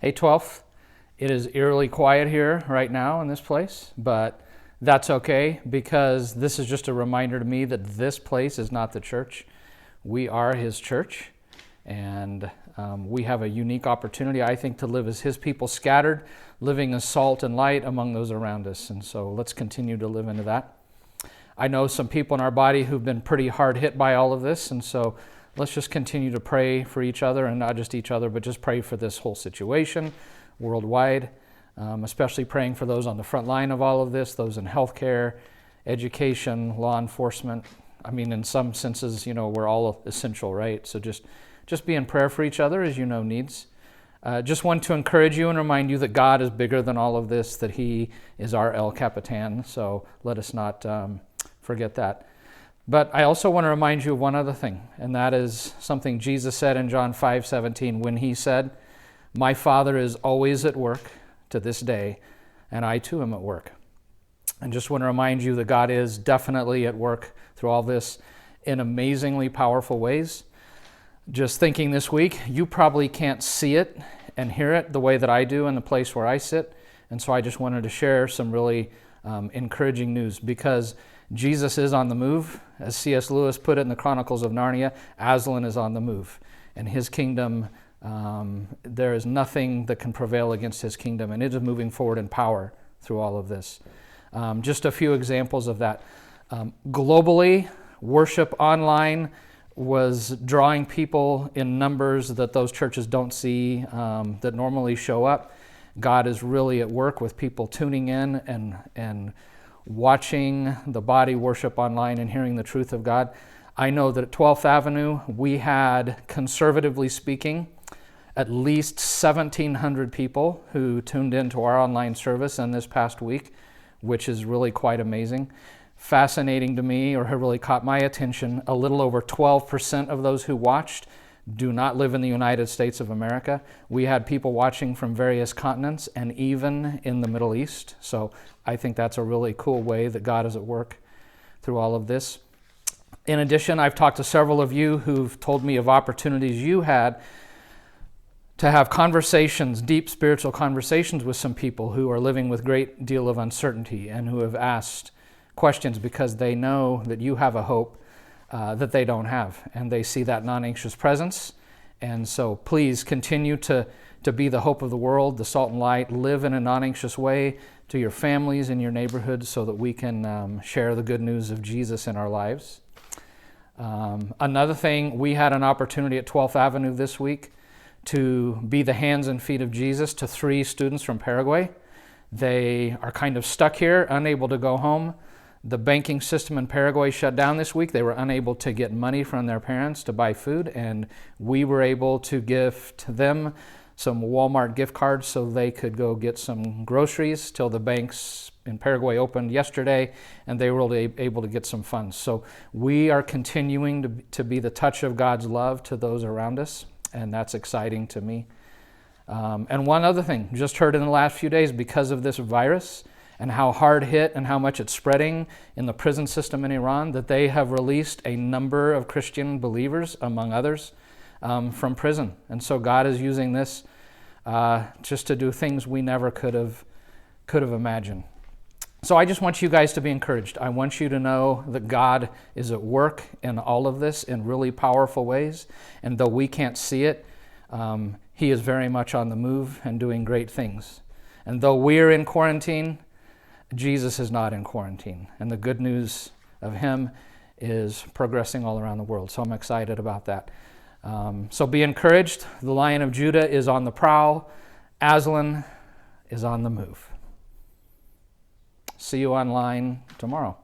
Hey, 12th. It is eerily quiet here right now in this place, but that's okay because this is just a reminder to me that this place is not the church. We are His church, and we have a unique opportunity, I think, to live as His people scattered, living as salt and light among those around us. And so let's continue to live into that. I know some people in our body who've been pretty hard hit by all of this, and so let's just continue to pray for each other, and not just each other, but just pray for this whole situation worldwide, especially praying for those on the front line of all of this, those in healthcare, education, law enforcement. I mean, in some senses, we're all essential, right? So just be in prayer for each other as needs. Just want to encourage you and remind you that God is bigger than all of this, that He is our El Capitan, so let us not forget that. But I also want to remind you of one other thing, and that is something Jesus said in John 5:17 when He said, "My Father is always at work to this day, and I too am at work." And just want to remind you that God is definitely at work through all this in amazingly powerful ways. Just thinking this week, you probably can't see it and hear it the way that I do in the place where I sit, and so I just wanted to share some really encouraging news because Jesus is on the move. As C.S. Lewis put it in the Chronicles of Narnia, Aslan is on the move. And His kingdom, there is nothing that can prevail against His kingdom. And it is moving forward in power through all of this. Just a few examples of that. Globally, worship online was drawing people in numbers that those churches don't see that normally show up. God is really at work with people tuning in and watching the body worship online and hearing the truth of God. I know that at 12th Avenue, we had, conservatively speaking, at least 1,700 people who tuned into our online service in this past week, which is really quite amazing. Fascinating to me, or really caught my attention, a little over 12% of those who watched do not live in the United States of America. We had people watching from various continents and even in the Middle East. So I think that's a really cool way that God is at work through all of this. In addition, I've talked to several of you who've told me of opportunities you had to have conversations, deep spiritual conversations with some people who are living with a great deal of uncertainty and who have asked questions because they know that you have a hope that they don't have, and they see that non-anxious presence. And so please continue to be the hope of the world, the salt and light, live in a non-anxious way to your families and your neighborhoods so that we can share the good news of Jesus in our lives. Another thing, we had an opportunity at 12th Avenue this week to be the hands and feet of Jesus to 3 students from Paraguay. They are kind of stuck here, unable to go home. The banking system in Paraguay shut down this week. They were unable to get money from their parents to buy food, and we were able to gift them some Walmart gift cards so they could go get some groceries till the banks in Paraguay opened yesterday, and they were able to get some funds. So we are continuing to be the touch of God's love to those around us, and that's exciting to me. And one other thing, just heard in the last few days, because of this virus and how hard hit and how much it's spreading in the prison system in Iran, that they have released a number of Christian believers, among others, from prison. And so God is using this just to do things we never could have imagined. So I just want you guys to be encouraged. I want you to know that God is at work in all of this in really powerful ways. And though we can't see it, He is very much on the move and doing great things. And though we're in quarantine, Jesus is not in quarantine. And the good news of Him is progressing all around the world. So I'm excited about that. So be encouraged. The Lion of Judah is on the prowl. Aslan is on the move. See you online tomorrow.